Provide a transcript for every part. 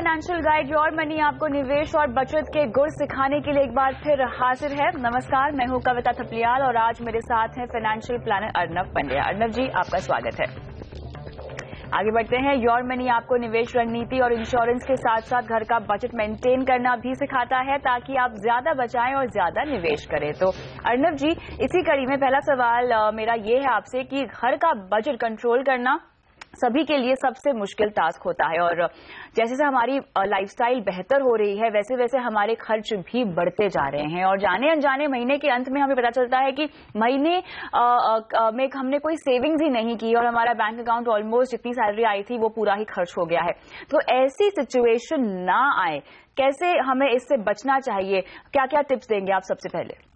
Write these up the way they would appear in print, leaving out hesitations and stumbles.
Financial guide your money आपको निवेश और बचत के गुर सिखाने के लिए एक बार फिर हाजिर है। नमस्कार, मैं हूं कविता थपलियाल और आज मेरे साथ हैं फाइनेंशियल प्लानर अर्नव पंड्या। अर्नव जी, आपका स्वागत है। आगे बढ़ते हैं। योर मनी आपको निवेश रणनीति और इंश्योरेंस के साथ साथ घर का बजट मेंटेन करना भी सिखाता है ताकि आप ज्यादा बचाएं और ज्यादा निवेश करें। तो अर्नव जी, इसी कड़ी में पहला सवाल मेरा ये है आपसे कि घर का बजट कंट्रोल करना सभी के लिए सबसे मुश्किल टास्क होता है और जैसे जैसे हमारी लाइफस्टाइल बेहतर हो रही है वैसे वैसे हमारे खर्च भी बढ़ते जा रहे हैं और जाने अनजाने महीने के अंत में हमें पता चलता है कि महीने में हमने कोई सेविंग्स ही नहीं की और हमारा बैंक अकाउंट ऑलमोस्ट जितनी सैलरी आई थी वो पूरा ही खर्च हो गया है। तो ऐसी सिचुएशन ना आए, कैसे हमें इससे बचना चाहिए, क्या क्या टिप्स देंगे आप सबसे पहले?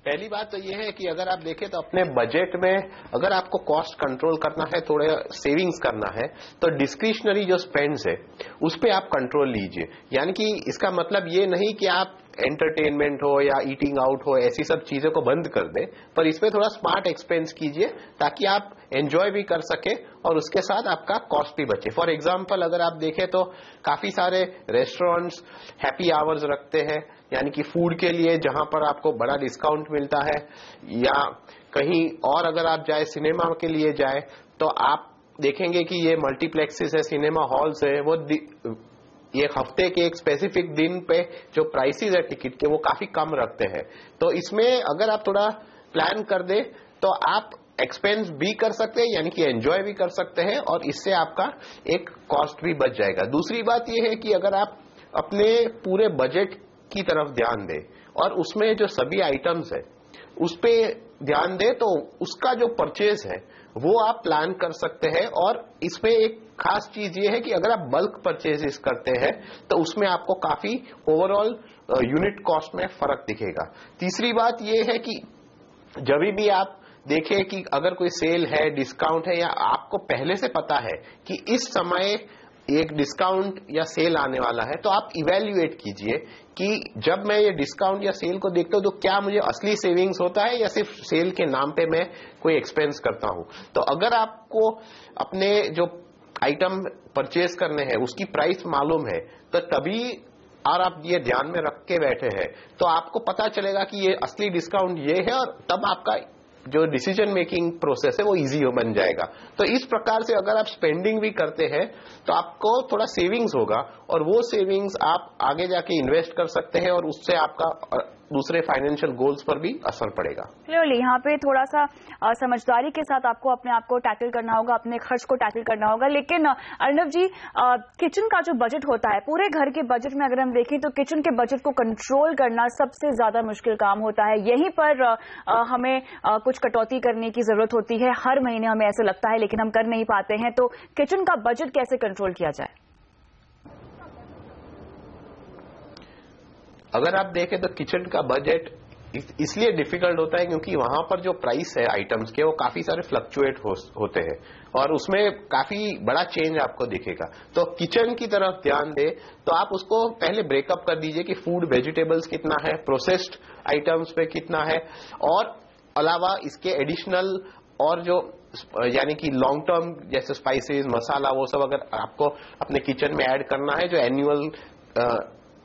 पहली बात तो ये है कि अगर आप देखें तो अपने बजट में अगर आपको कॉस्ट कंट्रोल करना है, थोड़े सेविंग्स करना है, तो डिस्क्रिशनरी जो स्पेंड्स है उस पे आप कंट्रोल लीजिए। यानी कि इसका मतलब ये नहीं कि आप एंटरटेनमेंट हो या ईटिंग आउट हो ऐसी सब चीजों को बंद कर दें, पर इसमें थोड़ा स्मार्ट एक्सपेंस कीजिए ताकि आप एंजॉय भी कर सके और उसके साथ आपका कॉस्ट भी बचे। फॉर एग्जाम्पल अगर आप देखें तो काफी सारे रेस्टोरेंट्स हैप्पी आवर्स रखते हैं, यानी कि फूड के लिए जहां पर आपको बड़ा डिस्काउंट मिलता है, या कहीं और अगर आप जाए सिनेमा के लिए जाए तो आप देखेंगे कि ये मल्टीप्लेक्सेस है, सिनेमा हॉल्स है, वो ये हफ्ते के एक स्पेसिफिक दिन पे जो प्राइसेस है टिकट के वो काफी कम रखते हैं। तो इसमें अगर आप थोड़ा प्लान कर दे तो आप एक्सपेंस भी कर सकते हैं, यानी कि एंजॉय भी कर सकते हैं और इससे आपका एक कॉस्ट भी बच जाएगा। दूसरी बात यह है कि अगर आप अपने पूरे बजट की तरफ ध्यान दें और उसमें जो सभी आइटम्स है उस पे ध्यान दें तो उसका जो परचेज है वो आप प्लान कर सकते हैं। और इसमें एक खास चीज ये है कि अगर आप बल्क परचेजेस करते हैं तो उसमें आपको काफी ओवरऑल यूनिट कॉस्ट में फर्क दिखेगा। तीसरी बात ये है कि जब भी आप देखें कि अगर कोई सेल है, डिस्काउंट है, या आपको पहले से पता है कि इस समय एक डिस्काउंट या सेल आने वाला है, तो आप इवेल्युएट कीजिए कि जब मैं ये डिस्काउंट या सेल को देखता हूं तो क्या मुझे असली सेविंग्स होता है या सिर्फ सेल के नाम पे मैं कोई एक्सपेंस करता हूं। तो अगर आपको अपने जो आइटम परचेज करने हैं उसकी प्राइस मालूम है तो तभी और आप ये ध्यान में रख के बैठे हैं तो आपको पता चलेगा कि ये असली डिस्काउंट ये है और तब आपका जो डिसीजन मेकिंग प्रोसेस है वो इजी बन जाएगा। तो इस प्रकार से अगर आप स्पेंडिंग भी करते हैं तो आपको थोड़ा सेविंग्स होगा और वो सेविंग्स आप आगे जाके इन्वेस्ट कर सकते हैं और उससे आपका दूसरे फाइनेंशियल गोल्स पर भी असर पड़ेगा। क्लियरली यहाँ पे थोड़ा सा समझदारी के साथ आपको अपने आप को टैकल करना होगा, अपने खर्च को टैकल करना होगा। लेकिन अर्नव जी, किचन का जो बजट होता है, पूरे घर के बजट में अगर हम देखें तो किचन के बजट को कंट्रोल करना सबसे ज्यादा मुश्किल काम होता है। यहीं पर हमें कुछ कटौती करने की जरूरत होती है। हर महीने हमें ऐसा लगता है लेकिन हम कर नहीं पाते हैं। तो किचन का बजट कैसे कंट्रोल किया जाए? अगर आप देखें तो किचन का बजट इसलिए डिफिकल्ट होता है क्योंकि वहां पर जो प्राइस है आइटम्स के वो काफी सारे फ्लक्चुएट होते हैं और उसमें काफी बड़ा चेंज आपको दिखेगा। तो किचन की तरफ ध्यान दे तो आप उसको पहले ब्रेकअप कर दीजिए कि फूड वेजिटेबल्स कितना है, प्रोसेस्ड आइटम्स पे कितना है, और अलावा इसके एडिशनल और जो यानी कि लॉन्ग टर्म जैसे स्पाइसेस, मसाला, वो सब अगर आपको अपने किचन में ऐड करना है जो एनुअल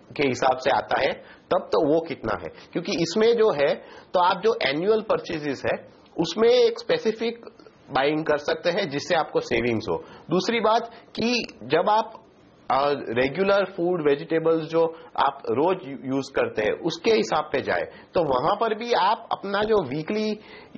के हिसाब से आता है तब तो वो कितना है। क्योंकि इसमें जो है तो आप जो एनुअल परचेजेस है उसमें एक स्पेसिफिक बाइंग कर सकते हैं जिससे आपको सेविंग्स हो। दूसरी बात कि जब आप रेगुलर फूड वेजिटेबल्स जो आप रोज यूज करते हैं उसके हिसाब पे जाए तो वहां पर भी आप अपना जो वीकली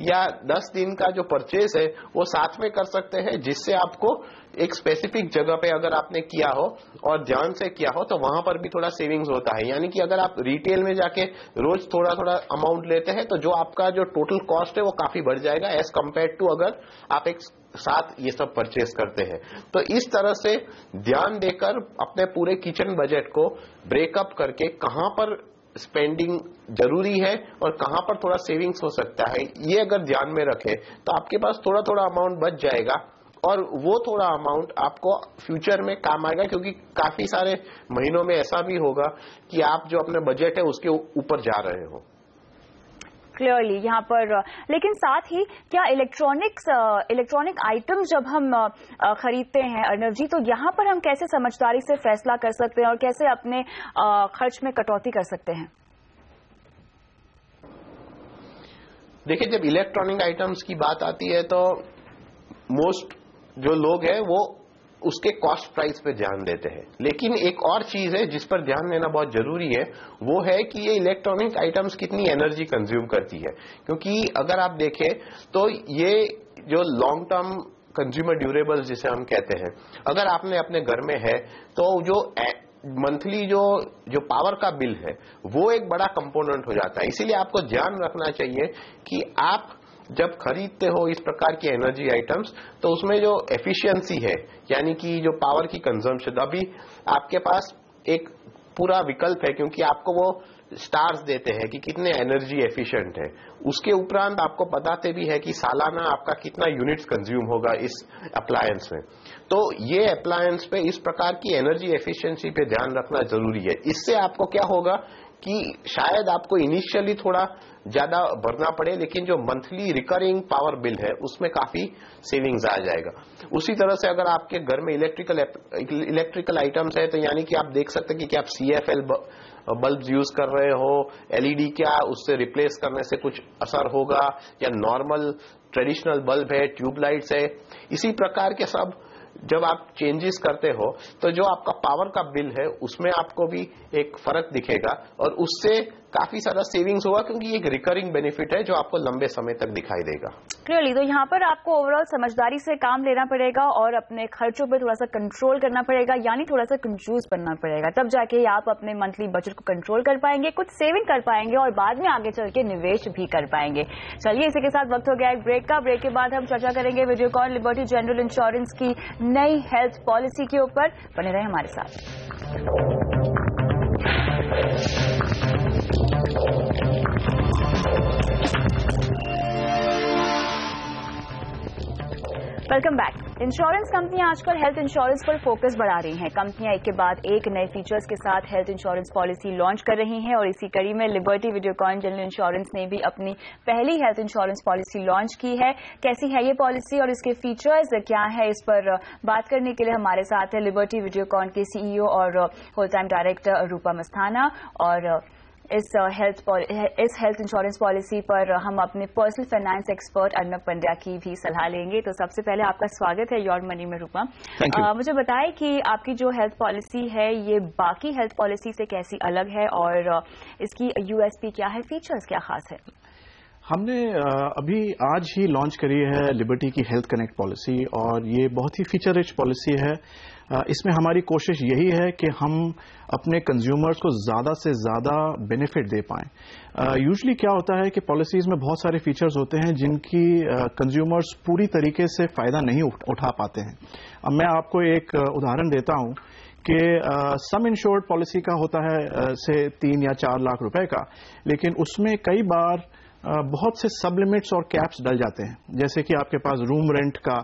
या 10 दिन का जो परचेज है वो साथ में कर सकते हैं, जिससे आपको एक स्पेसिफिक जगह पे अगर आपने किया हो और ध्यान से किया हो तो वहां पर भी थोड़ा सेविंग्स होता है। यानी कि अगर आप रिटेल में जाके रोज थोड़ा थोड़ा अमाउंट लेते हैं तो जो आपका जो टोटल कॉस्ट है वो काफी बढ़ जाएगा एज कम्पेयर टू अगर आप एक साथ ये सब परचेज करते हैं। तो इस तरह से ध्यान देकर अपने पूरे किचन बजट को ब्रेकअप करके कहां पर स्पेंडिंग जरूरी है और कहां पर थोड़ा सेविंग्स हो सकता है, ये अगर ध्यान में रखें तो आपके पास थोड़ा थोड़ा अमाउंट बच जाएगा और वो थोड़ा अमाउंट आपको फ्यूचर में काम आएगा। क्योंकि काफी सारे महीनों में ऐसा भी होगा कि आप जो अपने बजट है उसके ऊपर जा रहे हो। क्लियरली यहाँ पर, लेकिन साथ ही क्या इलेक्ट्रॉनिक आइटम जब हम खरीदते हैं अर्नव जी, तो यहाँ पर हम कैसे समझदारी से फैसला कर सकते हैं और कैसे अपने खर्च में कटौती कर सकते हैं? देखिए, जब इलेक्ट्रॉनिक आइटम्स की बात आती है तो मोस्ट जो लोग हैं वो उसके कॉस्ट प्राइस पे ध्यान देते हैं, लेकिन एक और चीज है जिस पर ध्यान देना बहुत जरूरी है, वो है कि ये इलेक्ट्रॉनिक आइटम्स कितनी एनर्जी कंज्यूम करती है। क्योंकि अगर आप देखें तो ये जो लॉन्ग टर्म कंज्यूमर ड्यूरेबल्स जिसे हम कहते हैं, अगर आपने अपने घर में है तो जो मंथली जो पावर का बिल है वो एक बड़ा कंपोनेंट हो जाता है। इसीलिए आपको ध्यान रखना चाहिए कि आप जब खरीदते हो इस प्रकार की एनर्जी आइटम्स तो उसमें जो एफिशिएंसी है, यानी कि जो पावर की कंजम्पशन, अभी आपके पास एक पूरा विकल्प है क्योंकि आपको वो स्टार्स देते हैं कि कितने एनर्जी एफिशिएंट है। उसके उपरांत आपको बताते भी है कि सालाना आपका कितना यूनिट्स कंज्यूम होगा इस अप्लायंस में। तो ये अप्लायंस पे इस प्रकार की एनर्जी एफिशिएंसी पे ध्यान रखना जरूरी है। इससे आपको क्या होगा कि शायद आपको इनिशियली थोड़ा ज्यादा भरना पड़े, लेकिन जो मंथली रिकरिंग पावर बिल है उसमें काफी सेविंग्स आ जाएगा। उसी तरह से अगर आपके घर में इलेक्ट्रिकल आइटम्स है तो यानी कि आप देख सकते हैं कि आप CFL बल्ब यूज कर रहे हो, LED क्या उससे रिप्लेस करने से कुछ असर होगा, या नॉर्मल ट्रेडिशनल बल्ब है, ट्यूबलाइट्स है, इसी प्रकार के सब जब आप चेंजेस करते हो तो जो आपका पावर का बिल है उसमें आपको भी एक फर्क दिखेगा और उससे काफी सारा सेविंग्स होगा, क्योंकि ये एक रिकरिंग बेनिफिट है जो आपको लंबे समय तक दिखाई देगा। क्लियरली, तो यहाँ पर आपको ओवरऑल समझदारी से काम लेना पड़ेगा और अपने खर्चों पे थोड़ा सा कंट्रोल करना पड़ेगा, यानी थोड़ा सा कंजूस बनना पड़ेगा, तब जाके आप अपने मंथली बजट को कंट्रोल कर पाएंगे, कुछ सेविंग कर पाएंगे और बाद में आगे चल के निवेश भी कर पाएंगे। चलिए, इसी के साथ वक्त हो गया एक ब्रेक का। ब्रेक के बाद हम चर्चा करेंगे वीडियोकॉन लिबर्टी जनरल इंश्योरेंस की नई हेल्थ पॉलिसी के ऊपर। बने रहे हमारे साथ। Welcome back. इंश्योरेंस कंपनियां आजकल हेल्थ इंश्योरेंस पर फोकस बढ़ा रही हैं। कंपनियां एक के बाद एक नए फीचर्स के साथ हेल्थ इंश्योरेंस पॉलिसी लॉन्च कर रही हैं और इसी कड़ी में लिबर्टी वीडियोकॉन जनरल इंश्योरेंस ने भी अपनी पहली हेल्थ इंश्योरेंस पॉलिसी लॉन्च की है। कैसी है ये पॉलिसी और इसके फीचर्स क्या है, इस पर बात करने के लिए हमारे साथ है लिबर्टी वीडियोकॉन के CEO और होल टाइम डायरेक्टर रूपा मस्थाना। और इस हेल्थ इंश्योरेंस पॉलिसी पर हम अपने personal finance expert Arnav Pandya की भी सलाह लेंगे। तो सबसे पहले आपका स्वागत है योर मनी में रूपा। मुझे बताएं कि आपकी जो हेल्थ पॉलिसी है ये बाकी हेल्थ पॉलिसी से कैसी अलग है और इसकी USP क्या है, फीचर्स क्या खास है? हमने अभी आज ही लॉन्च करी है लिबर्टी की हेल्थ कनेक्ट पॉलिसी और ये बहुत ही फीचर रिच पॉलिसी है। इसमें हमारी कोशिश यही है कि हम अपने कंज्यूमर्स को ज़्यादा से ज़्यादा बेनिफिट दे पाएं। यूजुअली क्या होता है कि पॉलिसीज़ में बहुत सारे फीचर्स होते हैं जिनकी कंज्यूमर्स पूरी तरीके से फ़ायदा नहीं उठा पाते हैं। अब मैं आपको एक उदाहरण देता हूं कि सम इंश्योर्ड पॉलिसी का होता है से 3 या 4 लाख रुपए का, लेकिन उसमें कई बार बहुत से सब लिमिट्स और कैप्स डल जाते हैं, जैसे कि आपके पास रूम रेंट का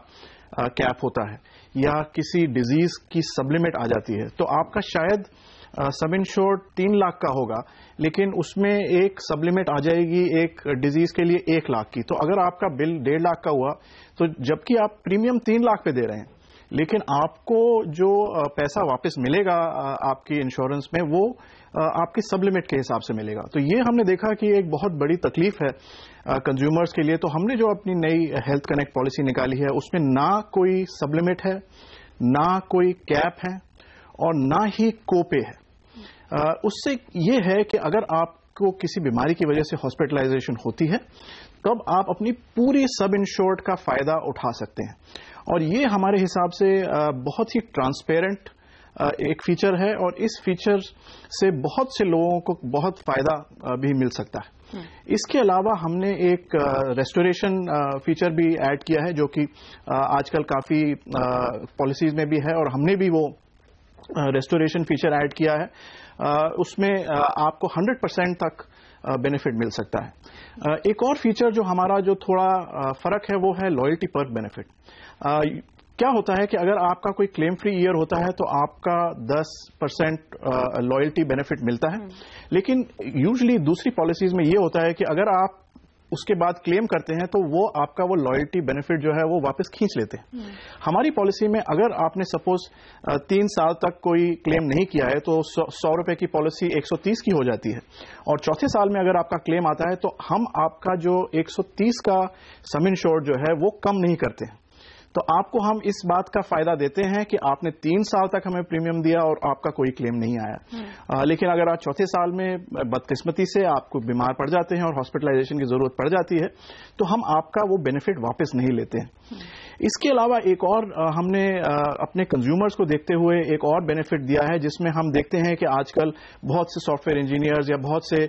कैप होता है या किसी डिजीज की सब लिमिट आ जाती है। तो आपका शायद सब इंश्योर्ड 3 लाख का होगा, लेकिन उसमें एक सब लिमिट आ जाएगी एक डिजीज के लिए 1 लाख की। तो अगर आपका बिल 1.5 लाख का हुआ तो जबकि आप प्रीमियम 3 लाख पे दे रहे हैं, लेकिन आपको जो पैसा वापस मिलेगा आपकी इंश्योरेंस में वो आपकी सब लिमिट के हिसाब से मिलेगा। तो ये हमने देखा कि एक बहुत बड़ी तकलीफ है कंज्यूमर्स के लिए। तो हमने जो अपनी नई हेल्थ कनेक्ट पॉलिसी निकाली है उसमें ना कोई सब लिमिट है, ना कोई कैप है और ना ही कोपे है। उससे ये है कि अगर आपको किसी बीमारी की वजह से हॉस्पिटलाइजेशन होती है तब आप अपनी पूरी सब इंश्योर्ड का फायदा उठा सकते हैं और ये हमारे हिसाब से बहुत ही ट्रांसपेरेंट एक फीचर है और इस फीचर से बहुत से लोगों को बहुत फायदा भी मिल सकता है। इसके अलावा हमने एक रेस्टोरेशन फीचर भी ऐड किया है जो कि आजकल काफी पॉलिसीज में भी है और हमने भी वो रेस्टोरेशन फीचर ऐड किया है। उसमें आपको 100% तक बेनिफिट मिल सकता है। एक और फीचर जो हमारा जो थोड़ा फर्क है वो है लॉयल्टी पर बेनिफिट। क्या होता है कि अगर आपका कोई क्लेम फ्री ईयर होता है तो आपका 10% लॉयल्टी बेनिफिट मिलता है, लेकिन यूजुअली दूसरी पॉलिसीज में ये होता है कि अगर आप उसके बाद क्लेम करते हैं तो वो आपका वो लॉयल्टी बेनिफिट जो है वो वापस खींच लेते हैं। हमारी पॉलिसी में अगर आपने सपोज 3 साल तक कोई क्लेम नहीं किया है तो 100 रुपए की पॉलिसी 130 की हो जाती है, और चौथे साल में अगर आपका क्लेम आता है तो हम आपका जो 130 का सम इंश्योर्ड जो है वो कम नहीं करते हैं। तो आपको हम इस बात का फायदा देते हैं कि आपने 3 साल तक हमें प्रीमियम दिया और आपका कोई क्लेम नहीं आया, लेकिन अगर आप चौथे साल में बदकिस्मती से आपको बीमार पड़ जाते हैं और हॉस्पिटलाइजेशन की जरूरत पड़ जाती है तो हम आपका वो बेनिफिट वापस नहीं लेते हैं। इसके अलावा एक और हमने अपने कंज्यूमर्स को देखते हुए एक और बेनिफिट दिया है, जिसमें हम देखते हैं कि आजकल बहुत से सॉफ्टवेयर इंजीनियर्स या बहुत से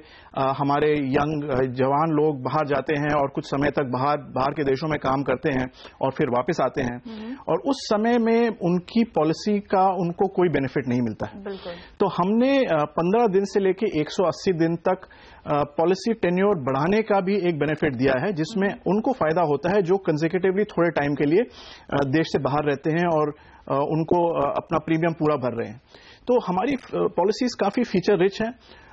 हमारे यंग जवान लोग बाहर जाते हैं और कुछ समय तक बाहर के देशों में काम करते हैं और फिर वापस आते हैं, और उस समय में उनकी पॉलिसी का उनको कोई बेनिफिट नहीं मिलता है। तो हमने 15 दिन से लेकर 180 दिन तक पॉलिसी टेन्योर बढ़ाने का भी एक बेनिफिट दिया है, जिसमें उनको फायदा होता है जो कंसेक्यूटिवली थोड़े टाइम के लिए देश से बाहर रहते हैं और उनको अपना प्रीमियम पूरा भर रहे हैं। तो हमारी पॉलिसीज काफी फीचर रिच हैं,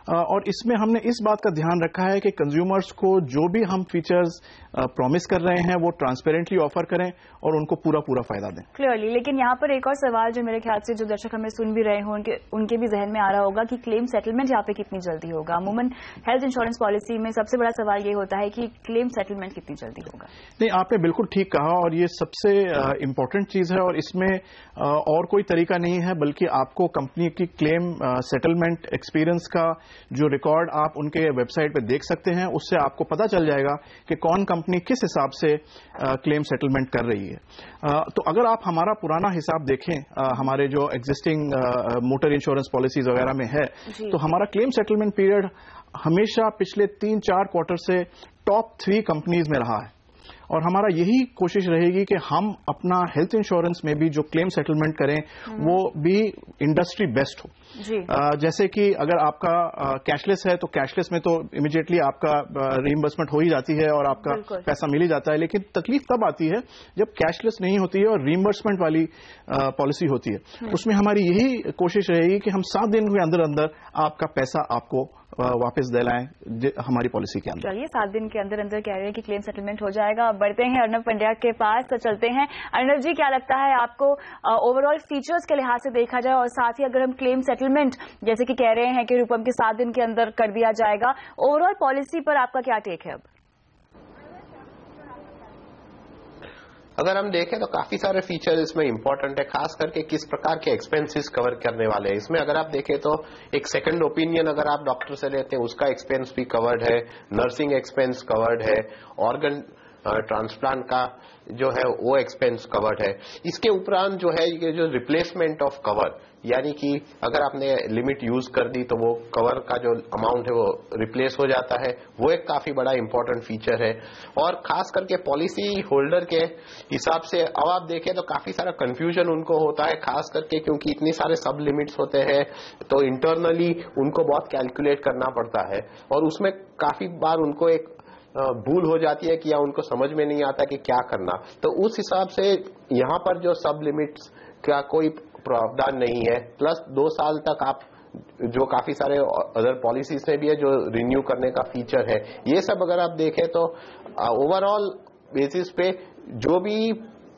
और इसमें हमने इस बात का ध्यान रखा है कि कंज्यूमर्स को जो भी हम फीचर्स प्रॉमिस कर रहे हैं वो ट्रांसपेरेंटली ऑफर करें और उनको पूरा फायदा दें। क्लियरली। लेकिन यहाँ पर एक और सवाल जो मेरे ख्याल से जो दर्शक हमें सुन भी रहे हों उनके भी जहन में आ रहा होगा कि क्लेम सेटलमेंट यहाँ पे कितनी जल्दी होगा। अमूमन हेल्थ इंश्योरेंस पॉलिसी में सबसे बड़ा सवाल ये होता है कि क्लेम सेटलमेंट कितनी जल्दी होगा। नहीं, आपने बिल्कुल ठीक कहा, और ये सबसे इंपॉर्टेंट चीज है, और इसमें और कोई तरीका नहीं है बल्कि आपको कंपनी की क्लेम सेटलमेंट एक्सपीरियंस का जो रिकॉर्ड आप उनके वेबसाइट पे देख सकते हैं, उससे आपको पता चल जाएगा कि कौन कंपनी किस हिसाब से क्लेम सेटलमेंट कर रही है। तो अगर आप हमारा पुराना हिसाब देखें, हमारे जो एग्जिस्टिंग मोटर इंश्योरेंस पॉलिसीज वगैरह में है, तो हमारा क्लेम सेटलमेंट पीरियड हमेशा पिछले 3-4 क्वार्टर से टॉप 3 कंपनीज में रहा है, और हमारा यही कोशिश रहेगी कि हम अपना हेल्थ इंश्योरेंस में भी जो क्लेम सेटलमेंट करें वो भी इंडस्ट्री बेस्ट हो। जैसे कि अगर आपका कैशलेस है तो कैशलेस में तो इमीडिएटली आपका रीइंबर्समेंट हो ही जाती है और आपका पैसा मिल ही जाता है, लेकिन तकलीफ तब आती है जब कैशलेस नहीं होती है और रीइंबर्समेंट वाली पॉलिसी होती है। उसमें हमारी यही कोशिश रहेगी कि हम 7 दिन के अंदर अंदर आपका पैसा आपको वापस दिलाएं हमारी पॉलिसी के अंदर। चलिए, 7 दिन के अंदर अंदर कह रहे हैं कि क्लेम सेटलमेंट हो जाएगा। बढ़ते हैं अर्नब पंड्या के पास, तो चलते हैं। अर्नब जी, क्या लगता है आपको ओवरऑल फीचर्स के लिहाज से देखा जाए, और साथ ही अगर हम क्लेम सेटलमेंट जैसे कि कह रहे हैं कि रूपम के 7 दिन के अंदर कर दिया जाएगा, ओवरऑल पॉलिसी पर आपका क्या टेक है? अब अगर हम देखें तो काफी सारे फीचर इसमें इंपॉर्टेंट है, खास करके किस प्रकार के एक्सपेंसेस कवर करने वाले हैं। इसमें अगर आप देखें तो एक सेकंड ओपिनियन अगर आप डॉक्टर से लेते हैं उसका एक्सपेंस भी कवर्ड है, नर्सिंग एक्सपेंस कवर्ड है, ऑर्गन ट्रांसप्लांट का जो है वो एक्सपेंस कवर्ड है। इसके उपरांत जो है ये जो रिप्लेसमेंट ऑफ कवर, यानी कि अगर आपने लिमिट यूज कर दी तो वो कवर का जो अमाउंट है वो रिप्लेस हो जाता है, वो एक काफी बड़ा इंपॉर्टेंट फीचर है। और खास करके पॉलिसी होल्डर के हिसाब से अब आप देखें तो काफी सारा कंफ्यूजन उनको होता है, खास करके क्योंकि इतने सारे सब लिमिट्स होते हैं तो इंटरनली उनको बहुत कैलकुलेट करना पड़ता है, और उसमें काफी बार उनको एक भूल हो जाती है कि या उनको समझ में नहीं आता कि क्या करना। तो उस हिसाब से यहाँ पर जो सब लिमिट्स का कोई प्रावधान नहीं है, प्लस 2 साल तक आप जो काफी सारे अदर पॉलिसीज में भी है जो रिन्यू करने का फीचर है। ये सब अगर आप देखें तो ओवरऑल बेसिस पे जो भी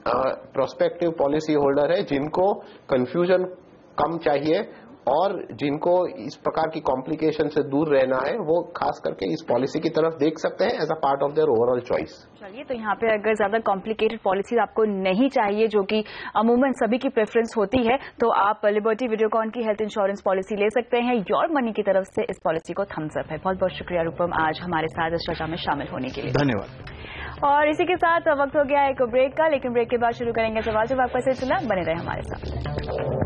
प्रोस्पेक्टिव पॉलिसी होल्डर है जिनको कंफ्यूजन कम चाहिए और जिनको इस प्रकार की कॉम्प्लिकेशन से दूर रहना है, वो खास करके इस पॉलिसी की तरफ देख सकते हैं as a part of their overall choice. चलिए, तो यहाँ पे अगर ज्यादा कॉम्प्लिकेटेड पॉलिसी आपको नहीं चाहिए, जो कि अमूमन सभी की प्रेफरेंस होती है, तो आप लिबर्टी वीडियोकॉन की हेल्थ इंश्योरेंस पॉलिसी ले सकते हैं। योर मनी की तरफ से इस पॉलिसी को थम्स अप है। बहुत बहुत शुक्रिया रूपम आज हमारे साथ इस चर्चा में शामिल होने के लिए। धन्यवाद। और इसी के साथ वक्त हो गया एक ब्रेक का, लेकिन ब्रेक के बाद शुरू करेंगे सवाल जवाब का सिलसिला। बने रहे हमारे साथ।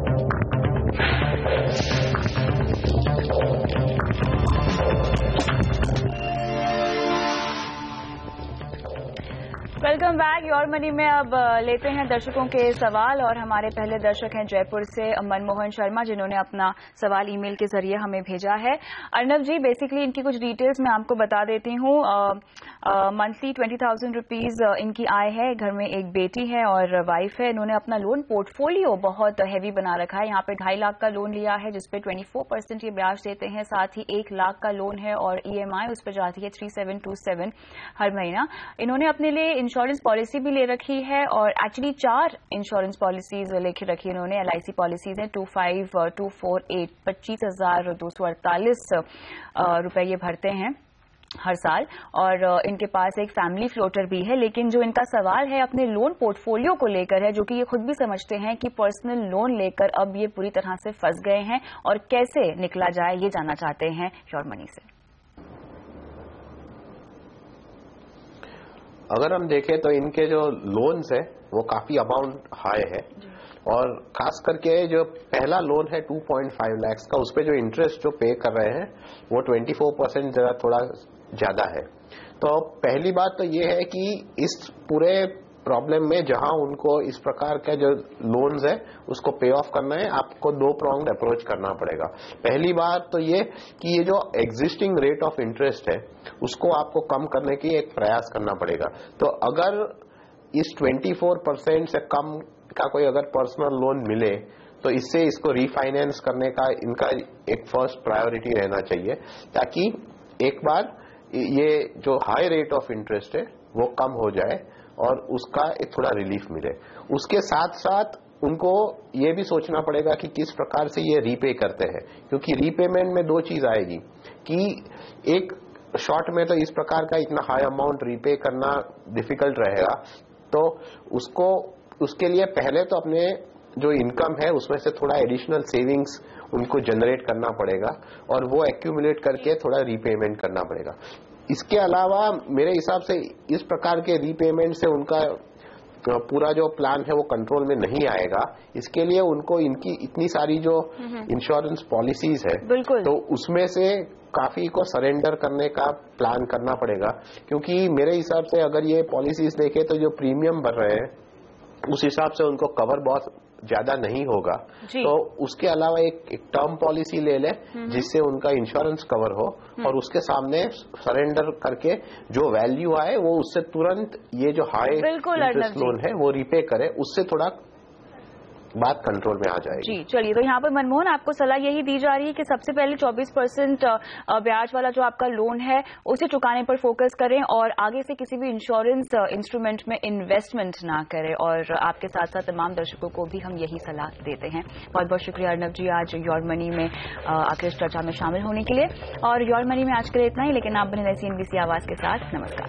Welcome back. योर मनी में अब लेते हैं दर्शकों के सवाल और हमारे पहले दर्शक हैं जयपुर से मनमोहन शर्मा, जिन्होंने अपना सवाल ईमेल के जरिए हमें भेजा है। अर्नब जी, बेसिकली इनकी कुछ डिटेल्स मैं आपको बता देती हूँ। मंथली 20,000 रुपीज इनकी आय है, घर में एक बेटी है और वाइफ है। इन्होंने अपना लोन पोर्टफोलियो बहुत हैवी बना रखा है। यहाँ पे 2.5 लाख का लोन लिया है जिसपे 24% ये ब्याज देते हैं, साथ ही 1 लाख का लोन है और EMI उस पर जाती है 3727 हर महीना। इन्होंने अपने लिए इंश्योरेंस पॉलिसी भी ले रखी है और एक्चुअली 4 इंश्योरेंस पॉलिसीज लेके रखी है इन्होंने। LIC पॉलिसीज हैं 25248, 25,248 रुपए ये भरते हैं हर साल और इनके पास एक फैमिली फ्लोटर भी है। लेकिन जो इनका सवाल है अपने लोन पोर्टफोलियो को लेकर है, जो कि ये खुद भी समझते हैं कि पर्सनल लोन लेकर अब ये पूरी तरह से फंस गए हैं और कैसे निकला जाए, ये जानना चाहते हैं योर मनी से। अगर हम देखें तो इनके जो लोन्स है वो काफी अमाउंट हाई है और खास करके जो पहला लोन है 2.5 लाख का, उस पे जो इंटरेस्ट जो पे कर रहे हैं वो 24% थोड़ा ज्यादा है। तो पहली बात तो ये है कि इस पूरे प्रॉब्लम में जहां उनको इस प्रकार का जो लोन्स है उसको पे ऑफ करना है, आपको 2 pronged अप्रोच करना पड़ेगा। पहली बात तो ये कि ये जो एग्जिस्टिंग रेट ऑफ इंटरेस्ट है उसको आपको कम करने की एक प्रयास करना पड़ेगा। तो अगर इस 24% से कम का कोई अगर पर्सनल लोन मिले तो इससे इसको रीफाइनेंस करने का इनका एक फर्स्ट प्रायोरिटी रहना चाहिए, ताकि एक बार ये जो हाई रेट ऑफ इंटरेस्ट है वो कम हो जाए और उसका एक थोड़ा रिलीफ मिले। उसके साथ साथ उनको ये भी सोचना पड़ेगा कि किस प्रकार से ये रीपे करते हैं, क्योंकि रीपेमेंट में 2 चीज आएगी कि एक शॉर्ट में तो इस प्रकार का इतना हाई अमाउंट रीपे करना डिफिकल्ट रहेगा, तो उसके लिए पहले तो अपने जो इनकम है उसमें से थोड़ा एडिशनल सेविंग्स उनको जनरेट करना पड़ेगा और वो एक्यूमुलेट करके थोड़ा रीपेमेंट करना पड़ेगा। इसके अलावा मेरे हिसाब से इस प्रकार के रीपेमेंट से उनका पूरा जो प्लान है वो कंट्रोल में नहीं आएगा। इसके लिए उनको इनकी इतनी सारी जो इंश्योरेंस पॉलिसीज है तो उसमें से काफी को सरेंडर करने का प्लान करना पड़ेगा, क्योंकि मेरे हिसाब से अगर ये पॉलिसीज देखे तो जो प्रीमियम भर रहे हैं उस हिसाब से उनको कवर बहुत ज्यादा नहीं होगा। तो उसके अलावा एक टर्म पॉलिसी ले ले जिससे उनका इंश्योरेंस कवर हो और उसके सामने सरेंडर करके जो वैल्यू आए वो उससे तुरंत ये जो हाई इंटरेस्ट लोन है वो रीपे करे, उससे थोड़ा बात कंट्रोल में आ जाएगी। जी चलिए, तो यहाँ पर मनमोहन आपको सलाह यही दी जा रही है कि सबसे पहले 24% ब्याज वाला जो आपका लोन है उसे चुकाने पर फोकस करें और आगे से किसी भी इंश्योरेंस इंस्ट्रूमेंट में इन्वेस्टमेंट ना करें। और आपके साथ साथ तमाम दर्शकों को भी हम यही सलाह देते हैं। बहुत बहुत शुक्रिया अर्नब जी आज योर मनी में आकर इस चर्चा में शामिल होने के लिए। और योर मनी में आज के लिए इतना ही, लेकिन आप बने रहे CNBC आवाज के साथ। नमस्कार।